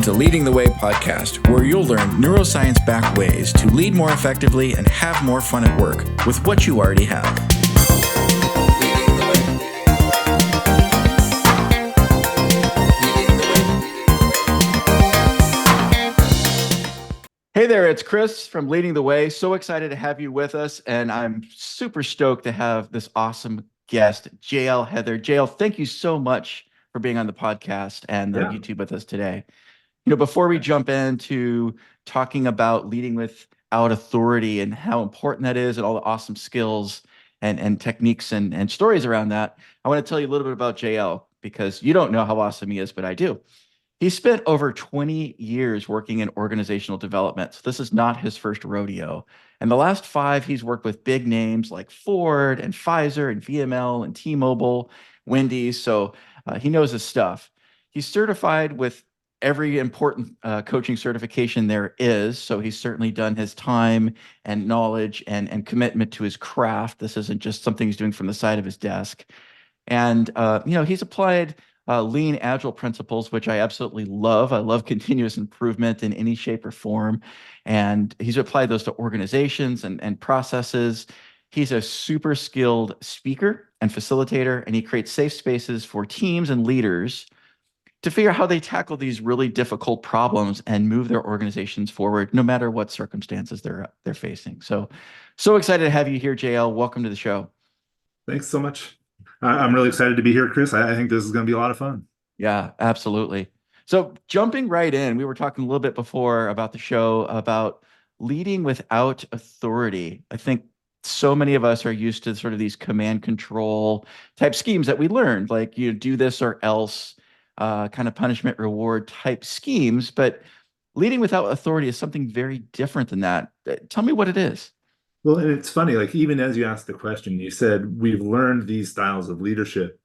to Leading the Way podcast, where you'll learn neuroscience-backed ways to lead more effectively and have more fun at work with what you already have. Hey there, it's Chris from Leading the Way. So excited to have you with us, and I'm super stoked to have this awesome guest, JL Heather. JL, thank you so much for being on the podcast and YouTube with us today. Before we jump into talking about leading without authority and how important that is and all the awesome skills and techniques and stories around that, I want to tell you a little bit about JL because you don't know how awesome he is, but I do. He spent over 20 years working in organizational development. So this is not his first rodeo. And the last 5, he's worked with big names like Ford and Pfizer and VML and T-Mobile, Wendy. So he knows his stuff. He's certified with every important coaching certification there is. So he's certainly done his time and knowledge and commitment to his craft. This isn't just something he's doing from the side of his desk. And, he's applied lean agile principles, which I absolutely love. I love continuous improvement in any shape or form. And he's applied those to organizations and processes. He's a super skilled speaker and facilitator, and he creates safe spaces for teams and leaders to figure out how they tackle these really difficult problems and move their organizations forward, no matter what circumstances they're facing. So excited to have you here, JL. Welcome to the show. Thanks so much. I'm really excited to be here, Chris. I think this is going to be a lot of fun. Yeah, absolutely. So jumping right in, we were talking a little bit before about the show about leading without authority. I think so many of us are used to sort of these command control type schemes that we learned, like you do this or else, kind of punishment reward type schemes. But leading without authority is something very different than that. Tell me what it is. Well, and it's funny, like even as you asked the question, you said we've learned these styles of leadership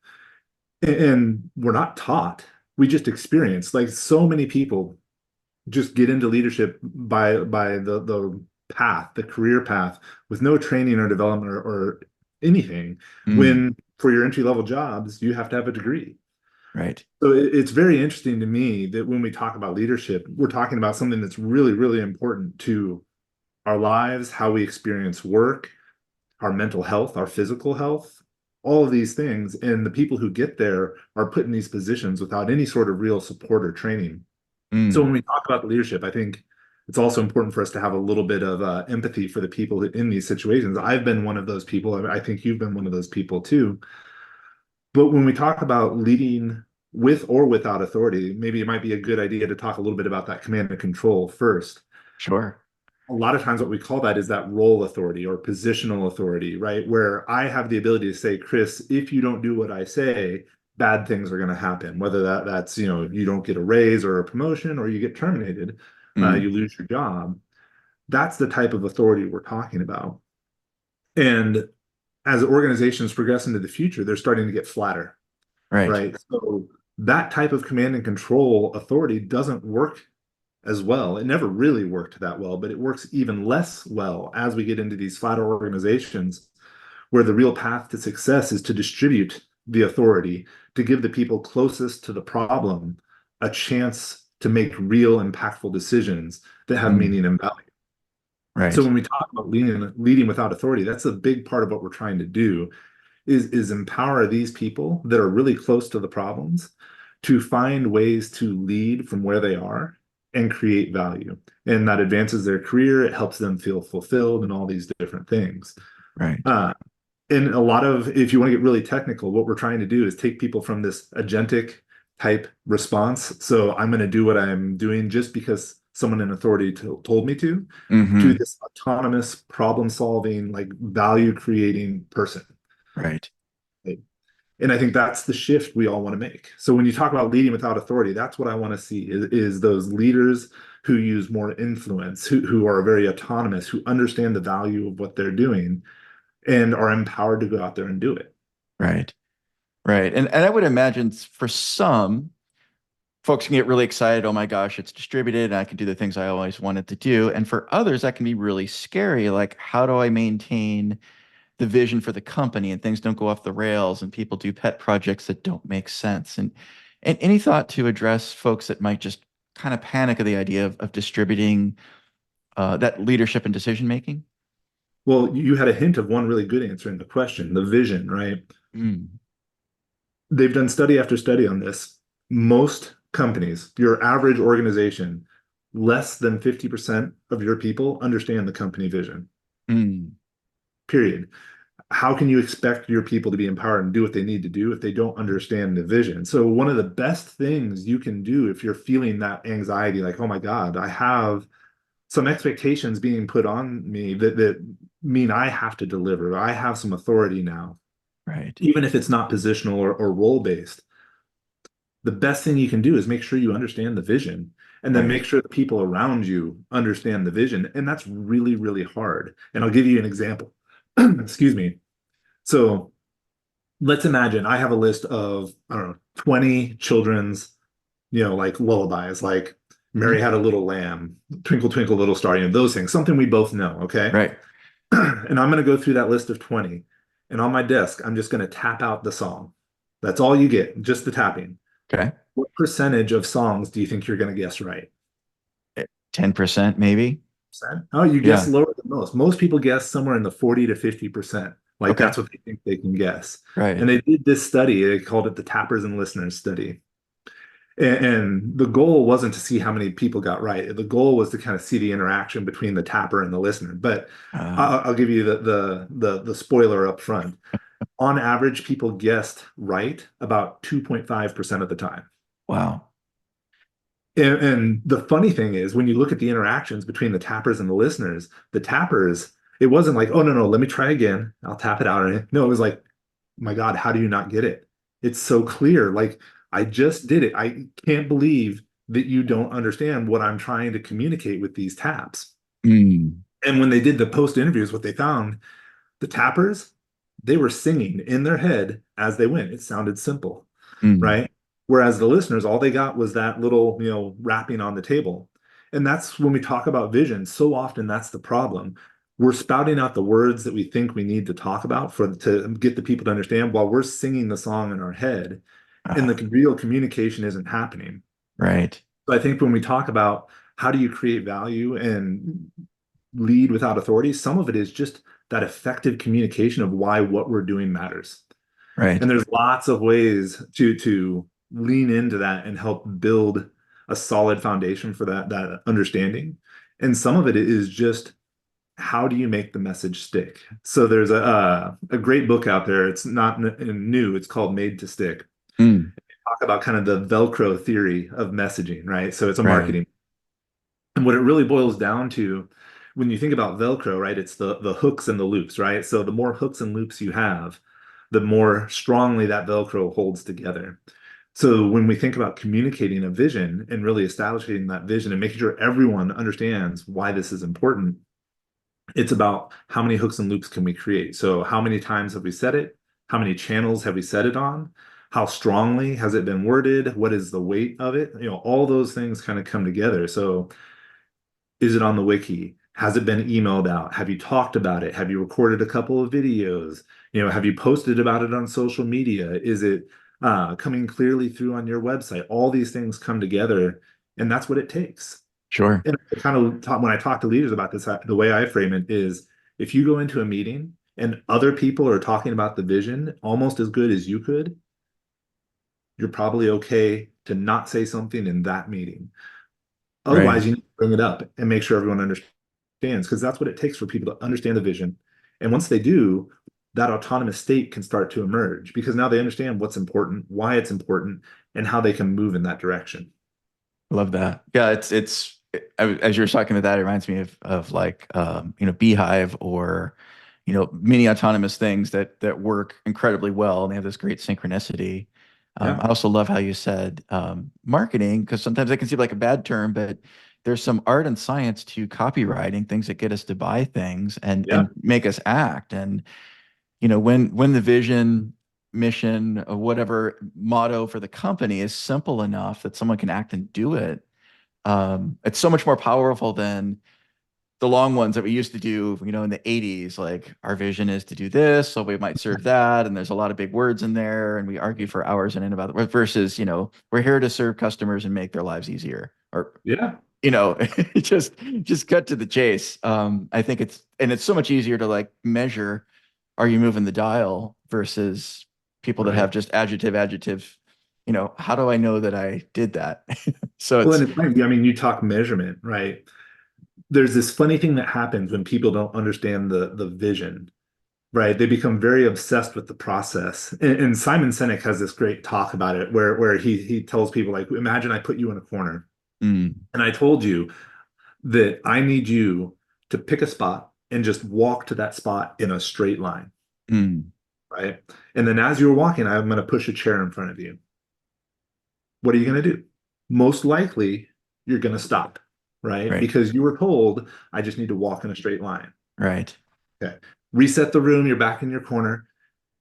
and we're not taught. We just experience. Like so many people just get into leadership by the path, the career path, with no training or development or anything. When for your entry-level jobs, you have to have a degree. Right. So it's very interesting to me that when we talk about leadership, we're talking about something that's really, really important to our lives, how we experience work, our mental health, our physical health, all of these things. And the people who get there are put in these positions without any sort of real support or training. So when we talk about leadership, I think it's also important for us to have a little bit of empathy for the people in these situations. I've been one of those people. I think you've been one of those people too. But when we talk about leading with or without authority, maybe it might be a good idea to talk a little bit about that command and control first. Sure. A lot of times what we call that is that role authority or positional authority, right? Where I have the ability to say, Chris, if you don't do what I say, bad things are going to happen. Whether that's, you don't get a raise or a promotion or you get terminated, you lose your job. That's the type of authority we're talking about. And as organizations progress into the future, they're starting to get flatter, right? So that type of command and control authority doesn't work as well. It never really worked that well, but it works even less well as we get into these flatter organizations where the real path to success is to distribute the authority, to give the people closest to the problem a chance to make real impactful decisions that have meaning and value. Right. So when we talk about leading without authority, that's a big part of what we're trying to do is empower these people that are really close to the problems to find ways to lead from where they are and create value. And that advances their career. It helps them feel fulfilled and all these different things. Right. And a lot of, if you want to get really technical, what we're trying to do is take people from this agentic type response. So I'm going to do what I'm doing just because someone in authority told me to this autonomous problem solving, like value creating person. Right. And I think that's the shift we all want to make. So when you talk about leading without authority, that's what I want to see is those leaders who use more influence, who are very autonomous, who understand the value of what they're doing and are empowered to go out there and do it. Right. Right. And I would imagine for some folks can get really excited. Oh my gosh, it's distributed and I can do the things I always wanted to do. And for others, that can be really scary. Like, how do I maintain the vision for the company and things don't go off the rails and people do pet projects that don't make sense? And any thought to address folks that might just kind of panic of the idea of distributing that leadership and decision making? Well, you had a hint of one really good answer in the question, the vision, right? Mm, They've done study after study on this. Most companies, your average organization, less than 50% of your people understand the company vision, mm, period. How can you expect your people to be empowered and do what they need to do if they don't understand the vision? So, one of the best things you can do if you're feeling that anxiety, like, oh my God, I have some expectations being put on me that mean I have to deliver, I have some authority now, right, even if it's not positional or role based. The best thing you can do is make sure you understand the vision and then right. make sure the people around you understand the vision. And that's really, really hard. And I'll give you an example. Excuse me. So let's imagine I have a list of, I don't know, 20 children's, like lullabies, like Hmm. Mary Had a Little Lamb, Twinkle, Twinkle, Little Star, those things, something we both know. Okay. Right. And I'm going to go through that list of 20. And on my desk, I'm just going to tap out the song. That's all you get, just the tapping. Okay. What percentage of songs do you think you're going to guess right? 10% maybe. Oh, you guess Yeah. lower than most. Most people guess somewhere in the 40 to 50%. Like Okay. that's what they think they can guess. Right. And they did this study, they called it the Tappers and Listeners study. And the goal wasn't to see how many people got right. The goal was to kind of see the interaction between the tapper and the listener. But Uh, I'll give you the spoiler up front. On average, people guessed right about 2.5% of the time. wow. And the funny thing is, when you look at the interactions between the tappers and the tappers, it wasn't like, oh, no, no, let me try again. I'll tap it out. No, it was like, my God, how do you not get it? It's so clear. Like, I just did it. I can't believe that you don't understand what I'm trying to communicate with these taps. Mm, And when they did the post interviews, what they found, the tappers, they were singing in their head as they went. It sounded simple, mm, right? Whereas the listeners, all they got was that little, rapping on the table. And that's when we talk about vision. So often that's the problem. We're spouting out the words that we think we need to talk about for to get the people to understand while we're singing the song in our head, and uh, the real communication isn't happening. right. So I think when we talk about how do you create value and lead without authority, some of it is just that effective communication of why what we're doing matters. Right. And there's lots of ways to lean into that and help build a solid foundation for that understanding. And some of it is just how do you make the message stick? So there's a great book out there. It's not new. It's called Made to Stick. Mm, Talk about kind of the Velcro theory of messaging, right? So it's a right. marketing. And what it really boils down to, when you think about Velcro, right, it's the hooks and the loops, right? So the more hooks and loops you have, the more strongly that Velcro holds together. So when we think about communicating a vision and really establishing that vision and making sure everyone understands why this is important, it's about how many hooks and loops can we create. So how many times have we said it? How many channels have we said it on? How strongly has it been worded? What is the weight of it? All those things kind of come together. So is it on the wiki? Has it been emailed out? Have you talked about it? Have you recorded a couple of videos? Have you posted about it on social media? Is it coming clearly through on your website? All these things come together, and that's what it takes. Sure. And I kind of talk, when I talk to leaders about this, the way I frame it is if you go into a meeting and other people are talking about the vision almost as good as you could, you're probably okay to not say something in that meeting. Right. Otherwise, you need to bring it up and make sure everyone understands because that's what it takes for people to understand the vision. And once they do, that autonomous state can start to emerge because now they understand what's important, why it's important, and how they can move in that direction. Love that. Yeah, as you're talking about that, it reminds me of like Beehive or mini autonomous things that work incredibly well and they have this great synchronicity. Yeah. I also love how you said marketing because sometimes that can seem like a bad term, but there's some art and science to copywriting, things that get us to buy things Yeah. and make us act. And when the vision, mission, or whatever motto for the company is simple enough that someone can act and do it, it's so much more powerful than the long ones that we used to do, in the 80s, like our vision is to do this, so we might serve that. And there's a lot of big words in there, and we argue for hours and in about it versus, we're here to serve customers and make their lives easier. Or, Yeah. you know, just cut to the chase. I think it's so much easier to like measure, are you moving the dial versus people that have Right. just adjective, how do I know that I did that? So Well, it's, and it's funny, I mean, you talk measurement, right? There's this funny thing that happens when people don't understand the vision, right? They become very obsessed with the process. And Simon Sinek has this great talk about it where he tells people like, imagine I put you in a corner mm, and I told you that I need you to pick a spot and just walk to that spot in a straight line, mm, right? And then as you're walking, I'm going to push a chair in front of you. What are you going to do? Most likely, you're going to stop, right? right, Because you were told, I just need to walk in a straight line. right, Okay. Reset the room. You're back in your corner.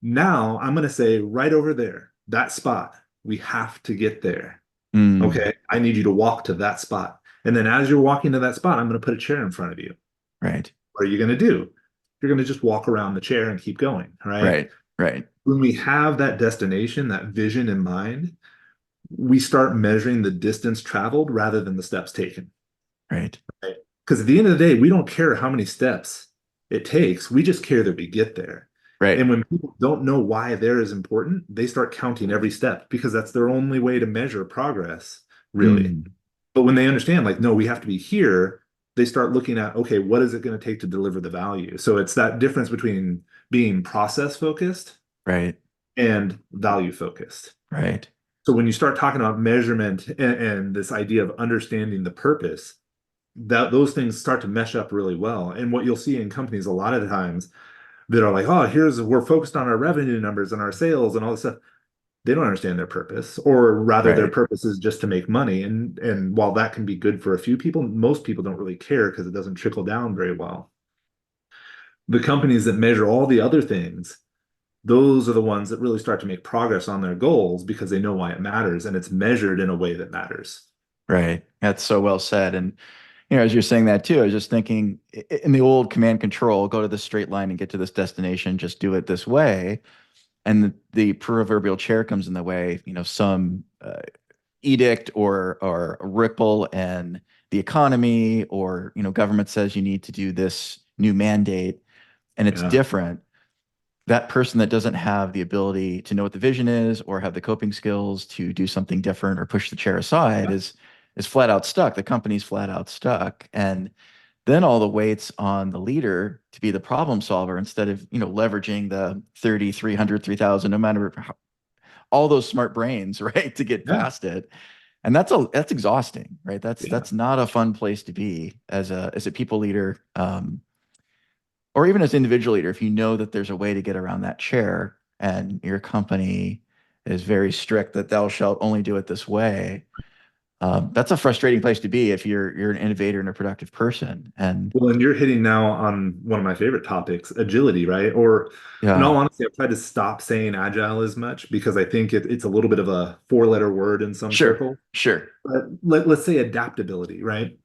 Now I'm going to say right over there, that spot, we have to get there. mm, Okay. I need you to walk to that spot. And then as you're walking to that spot, I'm going to put a chair in front of you. right, What are you going to do? You're going to just walk around the chair and keep going, right? right, right, When we have that destination, that vision in mind, we start measuring the distance traveled rather than the steps taken. right, Right? Because at the end of the day, we don't care how many steps it takes. We just care that we get there. right, And when people don't know why there is important, they start counting every step because that's their only way to measure progress, really. mm, But when they understand, like, no, we have to be here, they start looking at, okay, what is it going to take to deliver the value? So it's that difference between being process focused right, and value focused. right, So when you start talking about measurement and this idea of understanding the purpose, that those things start to mesh up really well. And what you'll see in companies a lot of the times that are like, oh, we're focused on our revenue numbers and our sales and all this stuff. They don't understand their purpose, or rather their right, purpose is just to make money. And while that can be good for a few people, most people don't really care because it doesn't trickle down very well. The companies that measure all the other things, those are the ones that really start to make progress on their goals because they know why it matters and it's measured in a way that matters. right. That's so well said. And as you're saying that too, I was just thinking in the old command control, go to this straight line and get to this destination, just do it this way. And the proverbial chair comes in the way, some edict or a ripple in the economy, or, government says you need to do this new mandate and it's Yeah. different. That person that doesn't have the ability to know what the vision is or have the coping skills to do something different or push the chair aside Yeah. is flat out stuck. The company's flat out stuck. And then all the weight's on the leader to be the problem solver instead of, leveraging the 30, 300, 3,000, no matter how, all those smart brains, right, to get Yeah. past it. And that's exhausting, right? That's Yeah. that's not a fun place to be as a people leader. Or even as individual leader, if you know that there's a way to get around that chair and your company is very strict that thou shalt only do it this way, that's a frustrating place to be if you're an innovator and a productive person. And Well, and you're hitting now on one of my favorite topics, agility, right? Or in all yeah, honesty, I've tried to stop saying agile as much because I think it's a little bit of a four-letter word in some sure, circles. sure, But let's say adaptability, right?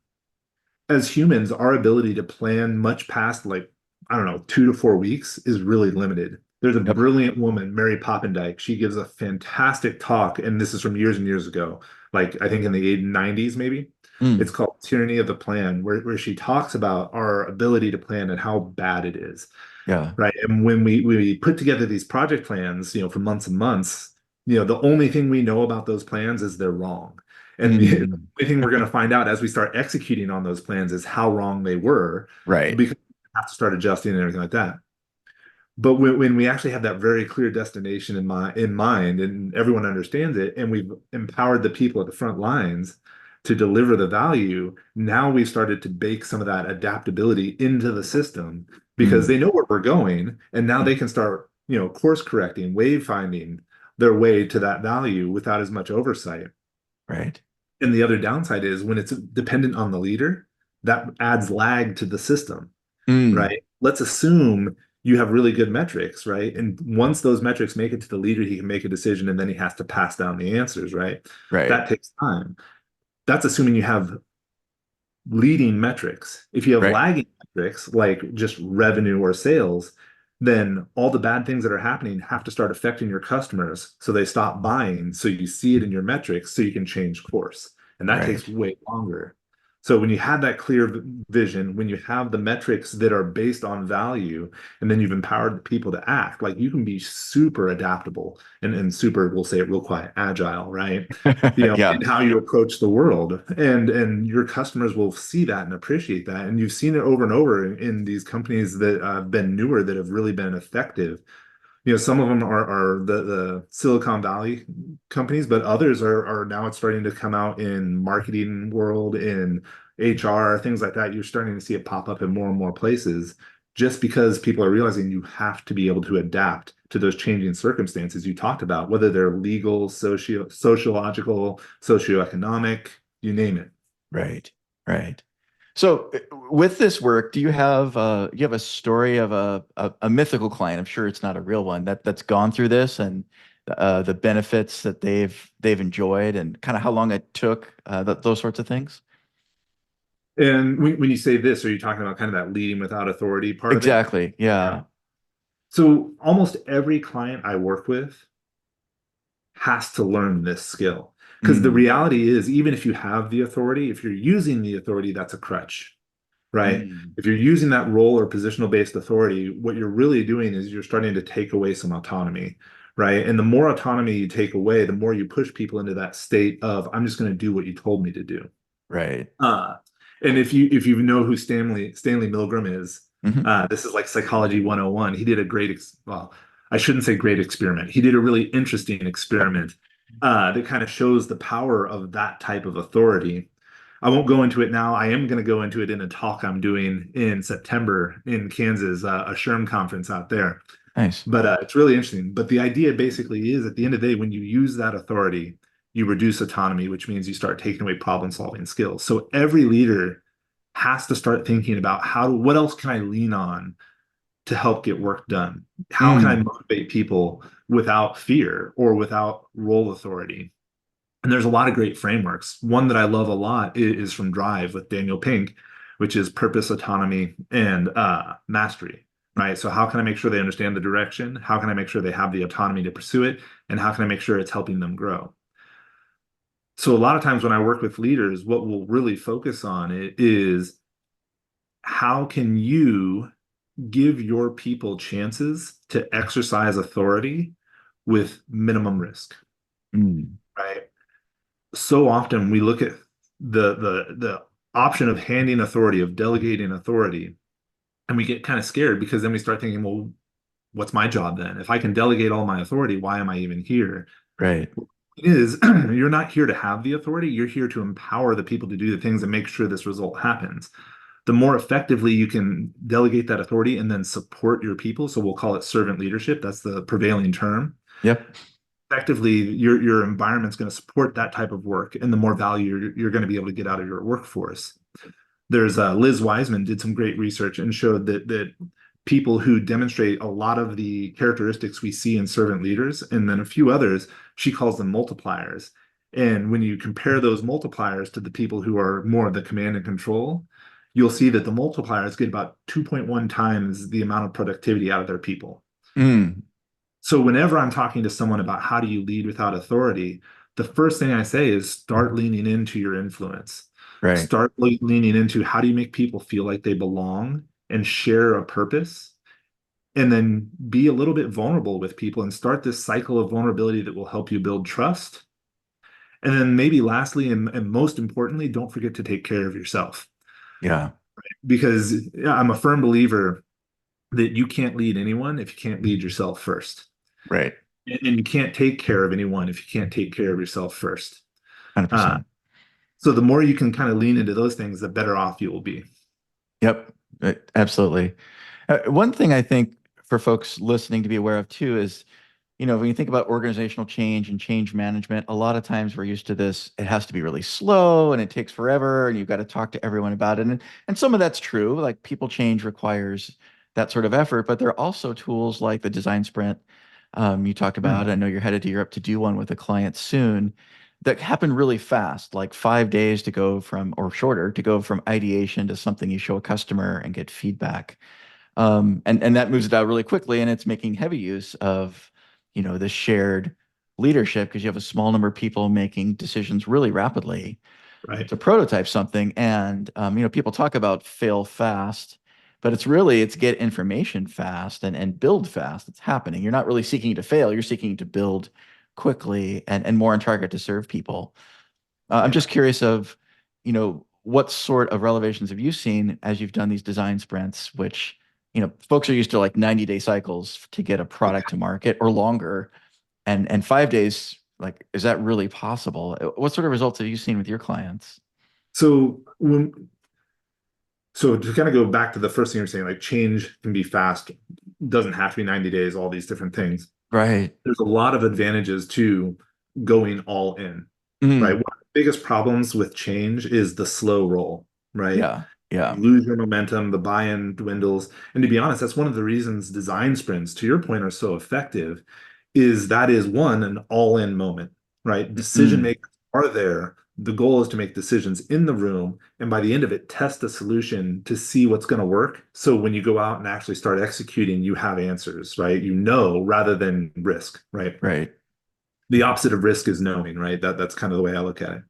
As humans, our ability to plan much past like, I don't know, 2 to 4 weeks is really limited. There's a yep, brilliant woman, Mary Poppendike. She gives a fantastic talk, and this is from years and years ago, like I think in the 90s, maybe. It's mm, called Tyranny of the Plan, where she talks about our ability to plan and how bad it is, yeah, right? And when we put together these project plans, for months and months, the only thing we know about those plans is they're wrong. And the mm, only thing we're going to find out as we start executing on those plans is how wrong they were, right, because we have to start adjusting and everything like that. But when we actually have that very clear destination in mind and everyone understands it, and we've empowered the people at the front lines to deliver the value, now we've started to bake some of that adaptability into the system because mm, they know where we're going, and now they mm, can start, course correcting, wave finding their way to that value without as much oversight. right, And the other downside is when it's dependent on the leader, that adds lag to the system, mm, right? Let's assume you have really good metrics, right? And once those metrics make it to the leader, he can make a decision and then he has to pass down the answers, right? right, That takes time. That's assuming you have leading metrics. If you have Right. lagging metrics like just revenue or sales, then all the bad things that are happening have to start affecting your customers so they stop buying. So you see it in your metrics so you can change course. And that takes Right. way longer. So when you have that clear vision, when you have the metrics that are based on value, and then you've empowered the people to act, like you can be super adaptable and super, we'll say it real quiet, agile, right? Yeah. In how you approach the world, and your customers will see that and appreciate that. And you've seen it over and over in these companies that have been newer that have really been effective. Some of them are the Silicon Valley companies, but others are now it's starting to come out in marketing world, in HR, things like that. You're starting to see it pop up in more and more places just because people are realizing you have to be able to adapt to those changing circumstances you talked about, whether they're legal, sociological, socioeconomic, you name it. Right. Right. So with this work, do you have a story of a mythical client? I'm sure it's not a real one that's gone through this and the benefits that they've enjoyed and kind of how long it took, those sorts of things. And when you say this, are you talking about kind of that leading without authority part of it? Exactly. Yeah. Yeah. So almost every client I work with has to learn this skill. Because the Mm, reality is, even if you have the authority, if you're using the authority, that's a crutch, right? mm, If you're using that role or positional based authority, what you're really doing is you're starting to take away some autonomy, right? And the more autonomy you take away, the more you push people into that state of, I'm just going to do what you told me to do. right. Uh, and if you know who Stanley Milgram is, Hmm. this is like psychology 101. He did a well, I shouldn't say great experiment. He did a really interesting experiment that kind of shows the power of that type of authority. I won't go into it now. I am going to go into it in a talk I'm doing in September in Kansas, a SHRM conference out there. Nice. But it's really interesting. But the idea basically is at the end of the day, when you use that authority, you reduce autonomy, which means you start taking away problem solving skills. So every leader has to start thinking about what else can I lean on to help get work done? How can I Mm, motivate people without fear or without role authority? And there's a lot of great frameworks. One that I love a lot is from Drive with Daniel Pink, which is purpose, autonomy, and mastery. Right. So, how can I make sure they understand the direction? How can I make sure they have the autonomy to pursue it? And how can I make sure it's helping them grow? So, a lot of times when I work with leaders, what we'll really focus on it is how can you give your people chances to exercise authority with minimum risk, mm, right? So often we look at the option of handing authority, of delegating authority, and we get kind of scared because then we start thinking, well, what's my job then? If I can delegate all my authority, why am I even here? right. It is you're not here to have the authority, you're here to empower the people to do the things and make sure this result happens. The more effectively you can delegate that authority and then support your people, so we'll call it servant leadership, that's the prevailing term. Yep. Effectively, your environment's going to support that type of work, and the more value you're going to be able to get out of your workforce. There's Liz Wiseman did some great research and showed that people who demonstrate a lot of the characteristics we see in servant leaders, and then a few others, she calls them multipliers. And when you compare those multipliers to the people who are more of the command and control, you'll see that the multipliers get about 2.1 times the amount of productivity out of their people. Mm, So whenever I'm talking to someone about how do you lead without authority, the first thing I say is start leaning into your influence. right. Start leaning into how do you make people feel like they belong and share a purpose, and then be a little bit vulnerable with people and start this cycle of vulnerability that will help you build trust. And then maybe lastly, and most importantly, don't forget to take care of yourself. Yeah. Because I'm a firm believer that you can't lead anyone if you can't lead yourself first. Right. And you can't take care of anyone if you can't take care of yourself first. Uh, 100%. so the more you can kind of lean into those things, the better off you will be. Yep. Absolutely. One thing I think for folks listening to be aware of too is, when you think about organizational change and change management, a lot of times we're used to this. It has to be really slow and it takes forever, and you've got to talk to everyone about it. And some of that's true. Like people change requires that sort of effort, but there are also tools like the design sprint you talked about. Hmm. I know you're headed to Europe to do one with a client soon that happen really fast, like 5 days to go from, or shorter, to go from ideation to something you show a customer and get feedback. And that moves it out really quickly, and it's making heavy use of, the shared leadership because you have a small number of people making decisions really rapidly Right. to prototype something. And people talk about fail fast, but it's get information fast and build fast. It's happening. You're not really seeking to fail. You're seeking to build quickly and more on target to serve people. I'm Yeah. just curious of, what sort of revelations have you seen as you've done these design sprints, which, folks are used to like 90-day cycles to get a product to market or longer. And 5 days, like, is that really possible? What sort of results have you seen with your clients? So so to kind of go back to the first thing you're saying, like change can be fast, doesn't have to be 90 days, all these different things. Right. There's a lot of advantages to going all in, right? One Mm, of the biggest problems with change is the slow roll, right? yeah. Yeah. You lose your momentum, the buy-in dwindles. And to be honest, that's one of the reasons design sprints, to your point, are so effective, is that is one, an all-in moment, right? Decision Mm, makers are there. The goal is to make decisions in the room, and by the end of it, test a solution to see what's going to work. So when you go out and actually start executing, you have answers, right? You know, rather than risk, right? right. The opposite of risk is knowing, right? That's kind of the way I look at it.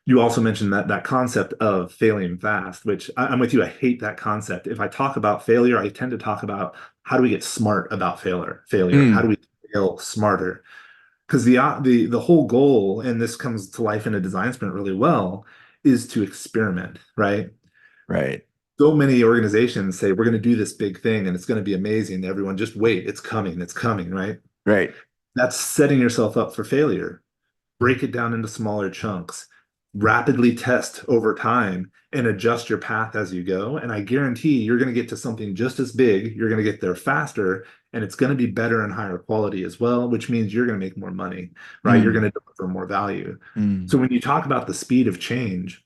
You also mentioned that concept of failing fast, which I'm with you. I hate that concept. If I talk about failure, I tend to talk about how do we get smart about failure? How do Mm, we fail smarter? Because the whole goal, and this comes to life in a design sprint really well, is to experiment, right? right. So many organizations say we're going to do this big thing and it's going to be amazing. Everyone just wait, it's coming, right? Right. That's setting yourself up for failure. Break it down into smaller chunks, rapidly test over time, and adjust your path as you go. And I guarantee you're going to get to something just as big. You're going to get there faster, and it's going to be better and higher quality as well, which means you're going to make more money, right? You're Mm, going to deliver more value. mm, So when you talk about the speed of change,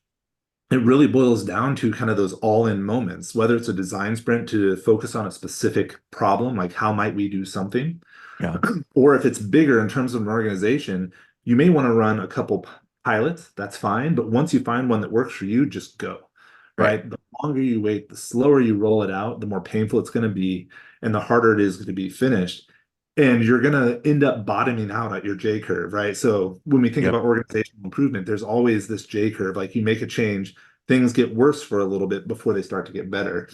it really boils down to kind of those all-in moments, whether it's a design sprint to focus on a specific problem, like how might we do something, yeah. or if it's bigger in terms of an organization, you may want to run a couple pilots. That's fine. But once you find one that works for you, just go, Right. right? The longer you wait, the slower you roll it out, the more painful it's going to be, and the harder it is to be finished. And you're going to end up bottoming out at your J curve, right? So when we think Yep. about organizational improvement, there's always this J curve. Like you make a change, things get worse for a little bit before they start to get better.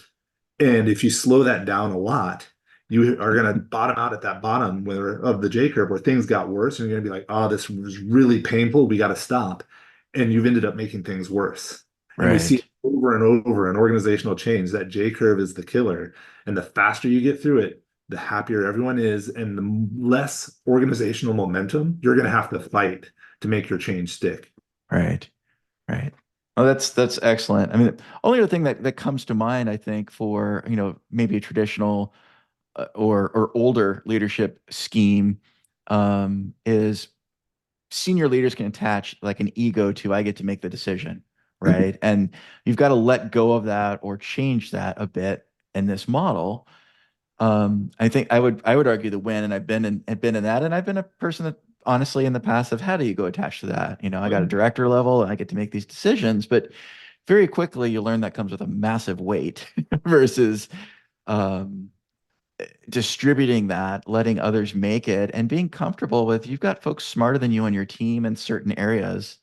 And if you slow that down a lot, you are going to bottom out at that bottom of the J curve where things got worse, and you're going to be like, "Oh, this was really painful. We got to stop," and you've ended up making things worse. And we see it Right. over and over in organizational change. That J curve is the killer, and the faster you get through it, the happier everyone is, and the less organizational momentum you're going to have to fight to make your change stick. Right. Right. Oh, that's excellent. I mean, the only other thing that comes to mind, I think, for, maybe a traditional or older leadership scheme, is senior leaders can attach like an ego to I get to make the decision, right? And you've got to let go of that or change that a bit in this model. I think I would argue the win, and I've been in that, and I've been a person that honestly in the past have had an ego attached to that. I got a director level and I get to make these decisions, but very quickly you learn that comes with a massive weight versus um, distributing that, letting others make it, and being comfortable with you've got folks smarter than you on your team in certain areas,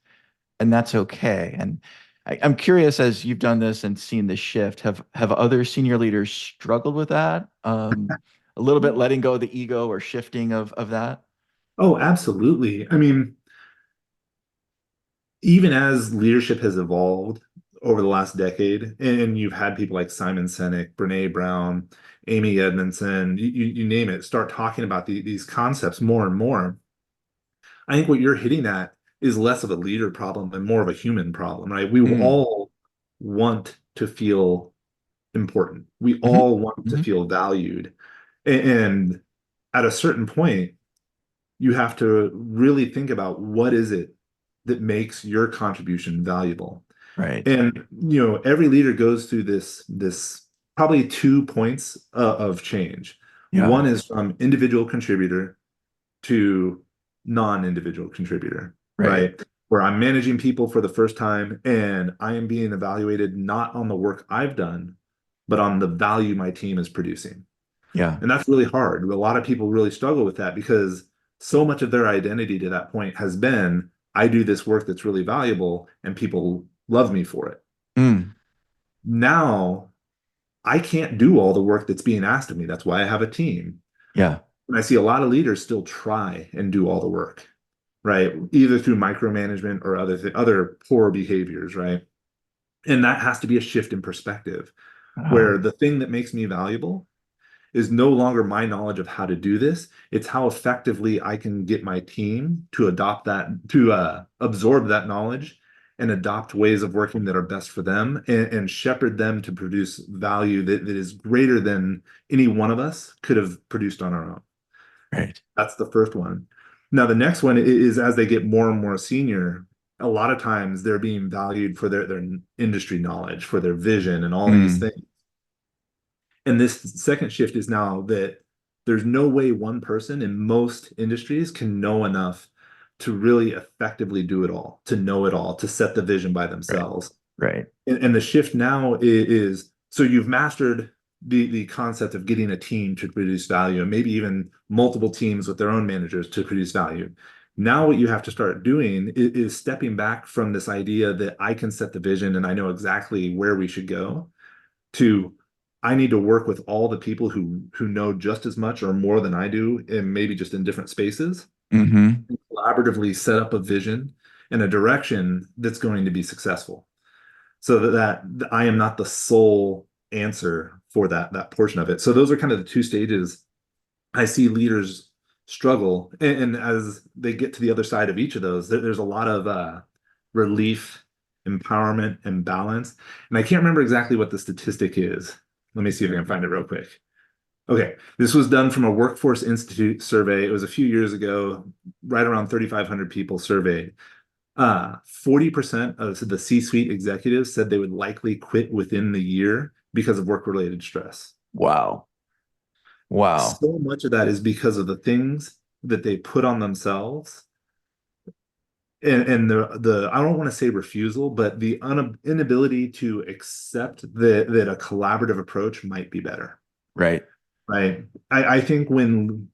and that's okay. And I'm curious, as you've done this and seen this shift, have other senior leaders struggled with that? A little bit letting go of the ego or shifting of that? Oh, absolutely. I mean, even as leadership has evolved over the last decade, and you've had people like Simon Sinek, Brene Brown, Amy Edmondson, you name it, start talking about these concepts more and more. I think what you're hitting at is less of a leader problem and more of a human problem, right? We Mm, all want to feel important. We hmm all want to hmm feel valued. And at a certain point, you have to really think about what is it that makes your contribution valuable. Right. And every leader goes through this probably 2 points of change. Yeah. One is from individual contributor to non-individual contributor. Right. right? Where I'm managing people for the first time and I am being evaluated not on the work I've done, but on the value my team is producing. Yeah. And that's really hard. A lot of people really struggle with that because so much of their identity to that point has been, I do this work that's really valuable and people love me for it. Mm. Now I can't do all the work that's being asked of me. That's why I have a team. Yeah. And I see a lot of leaders still try and do all the work, right? Either through micromanagement or other poor behaviors, right? And that has to be a shift in perspective, where Wow. the thing that makes me valuable is no longer my knowledge of how to do this. It's how effectively I can get my team to adopt that, to absorb that knowledge and adopt ways of working that are best for them and shepherd them to produce value that is greater than any one of us could have produced on our own. Right. That's the first one. Now, the next one is as they get more and more senior, a lot of times they're being valued for their industry knowledge, for their vision, and all these Mm. things. And this second shift is now that there's no way one person in most industries can know enough to really effectively do it all, to know it all, to set the vision by Right. themselves. Right. And the shift now is so you've mastered the concept of getting a team to produce value, and maybe even multiple teams with their own managers to produce value. Now, what you have to start doing is stepping back from this idea that I can set the vision and I know exactly where we should go to I need to work with all the people who know just as much or more than I do, and maybe just in different spaces, Mm-hmm. and collaboratively set up a vision and a direction that's going to be successful. So that I am not the sole answer for that portion of it. So those are kind of the two stages I see leaders struggle, and as they get to the other side of each of those, there's a lot of relief, empowerment, and balance. And I can't remember exactly what the statistic is. Let me see if I can find it real quick. Okay, this was done from a Workforce Institute survey. It was a few years ago, right around 3,500 people surveyed. 40% of the C-suite executives said they would likely quit within the year because of work-related stress. Wow. Wow. So much of that is because of the things that they put on themselves and the I don't want to say refusal, but the inability to accept that a collaborative approach might be better, Right. right? I think when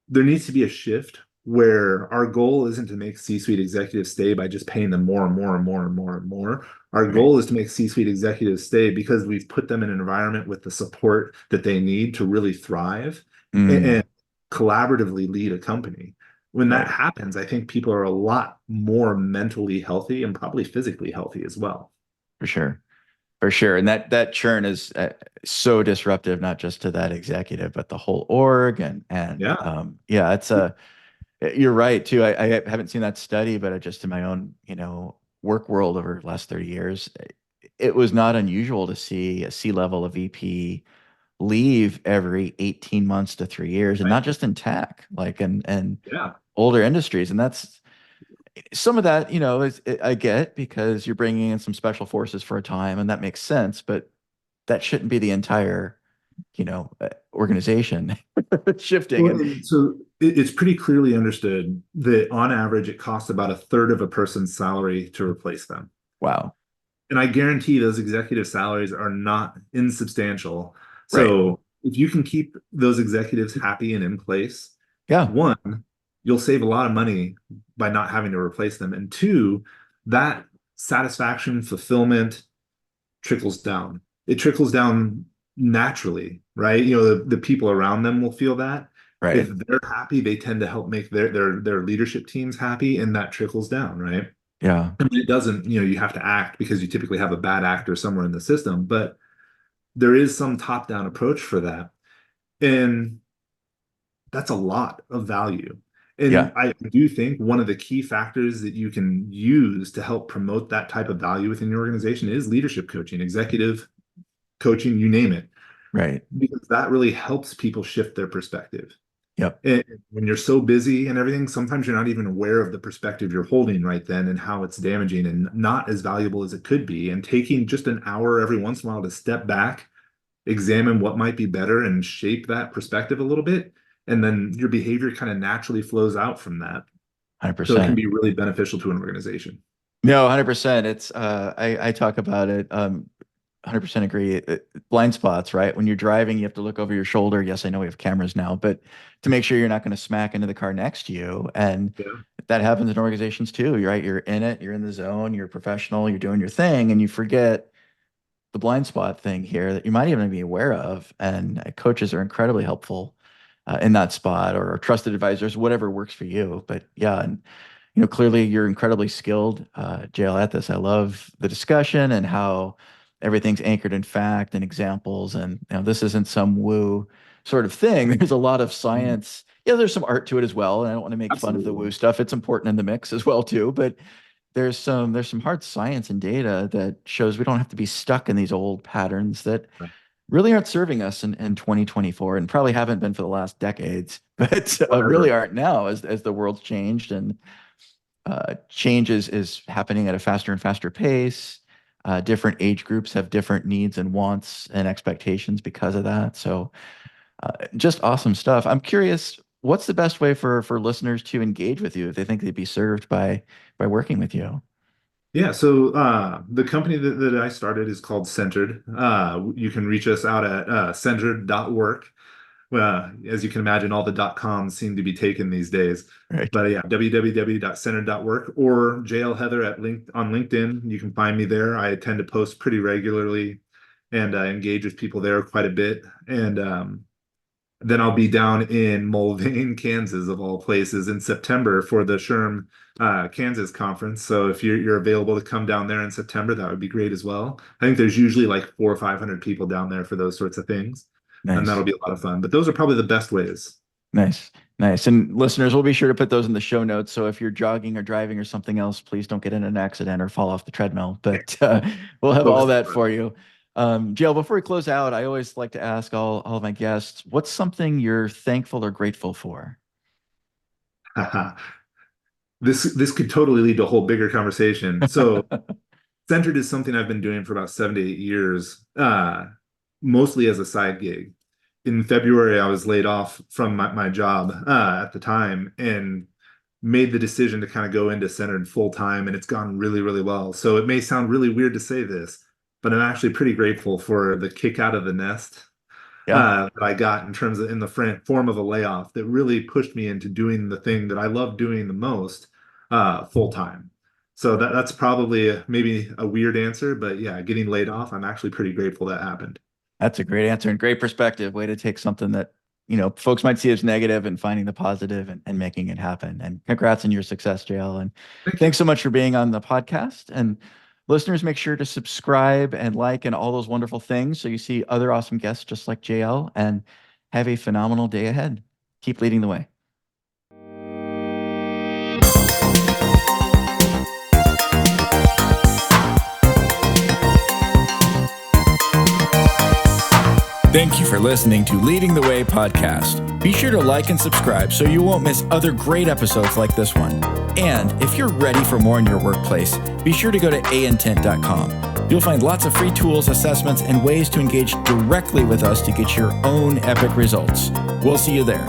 there needs to be a shift where our goal isn't to make C-suite executives stay by just paying them more and more and more and more and more. Our Right. goal is to make C-suite executives stay because we've put them in an environment with the support that they need to really thrive and Mm. collaboratively lead a company. When that Right. happens, I think people are a lot more mentally healthy and probably physically healthy as well. For sure. For sure. And that churn is so disruptive, not just to that executive, but the whole org. And Yeah. yeah, you're right too. I haven't seen that study, but I just in my own, work world over the last 30 years, it was not unusual to see a C-level, a VP leave every 18 months to 3 years, and Right. not just in tech, like and Yeah. older industries. And that's some of that, I get because you're bringing in some special forces for a time, and that makes sense, but that shouldn't be the entire, organization shifting. Well, And and so it's pretty clearly understood that on average, it costs about a third of a person's salary to replace them. wow. And I guarantee those executive salaries are not insubstantial. Right. So if you can keep those executives happy and in place, Yeah. one, you'll save a lot of money by not having to replace them. And two, that satisfaction, fulfillment trickles down. It trickles down naturally, right? The people around them will feel that. If Right. they're happy, they tend to help make their leadership teams happy, and that trickles down, right? Yeah. I mean, it doesn't, you have to act because you typically have a bad actor somewhere in the system, but there is some top-down approach for that. And that's a lot of value. And Yeah. I do think one of the key factors that you can use to help promote that type of value within your organization is leadership coaching, executive coaching, you name it, Right. because that really helps people shift their perspective. Yep. And when you're so busy and everything, sometimes you're not even aware of the perspective you're holding right then and how it's damaging and not as valuable as it could be. And taking just an hour every once in a while to step back, examine what might be better and shape that perspective a little bit. And then your behavior kind of naturally flows out from that. So it can 100%. be really beneficial to an organization. No, 100%. It's I talk about it. 100% agree. Blind spots, right? When you're driving, you have to look over your shoulder. Yes, I know we have cameras now, but to make sure you're not going to smack into the car next to you. And Yeah, that happens in organizations too, right? You're in it, you're in the zone, you're professional, you're doing your thing, and you forget the blind spot thing here that you might even be aware of. And coaches are incredibly helpful in that spot, or trusted advisors, whatever works for you. But yeah, and clearly you're incredibly skilled, JL, at this. I love the discussion and how everything's anchored in fact and examples. And this isn't some woo sort of thing. There's a lot of Mhm. science. Yeah, there's some art to it as well. And I don't want to make fun of the Absolutely. woo stuff. It's important in the mix as well too. But there's some hard science and data that shows we don't have to be stuck in these old patterns that Right. really aren't serving us in 2024, and probably haven't been for the last decades, but really Forever. aren't now as the world's changed, and change is happening at a faster and faster pace. Different age groups have different needs and wants and expectations because of that. So just awesome stuff. I'm curious, what's the best way for listeners to engage with you if they think they'd be served by working with you? Yeah, so the company that I started is called Centered. You can reach us out at centered.work. As you can imagine, all the .coms seem to be taken these days. Right. But yeah, www.centered.work or JL Heather on LinkedIn. You can find me there. I tend to post pretty regularly and engage with people there quite a bit. And then I'll be down in Mulvane, Kansas, of all places, in September for the SHRM Kansas conference. So if you're available to come down there in September, that would be great as well. I think there's usually like 400 or 500 people down there for those sorts of things, and that'll Nice. be a lot of fun. But those are probably the best ways. Nice. Nice. And listeners, we'll be sure to put those in the show notes. So if you're jogging or driving or something else, please don't get in an accident or fall off the treadmill. But we'll have all Focus. that for you. Jill, before we close out, I always like to ask all of my guests, what's something you're thankful or grateful for? This could totally lead to a whole bigger conversation. So Centered is something I've been doing for about 7 to 8 years, mostly as a side gig. In February, I was laid off from my job at the time and made the decision to kind of go into Centered full time, and it's gone really, really well. So it may sound really weird to say this, but I'm actually pretty grateful for the kick out of the nest Yeah, that I got in terms of in the form of a layoff that really pushed me into doing the thing that I love doing the most full time. So that's probably maybe a weird answer, but yeah, getting laid off, I'm actually pretty grateful that happened. that's a great answer and great perspective. Way to take something that, folks might see as negative and finding the positive and making it happen. And congrats on your success, JL. And Thank you. thanks so much for being on the podcast. And listeners, make sure to subscribe and like and all those wonderful things so you see other awesome guests just like JL, and have a phenomenal day ahead. Keep leading the way. Thank you for listening to Leading the Way podcast. Be sure to like and subscribe so you won't miss other great episodes like this one. And if you're ready for more in your workplace, be sure to go to aintent.com. You'll find lots of free tools, assessments, and ways to engage directly with us to get your own epic results. We'll see you there.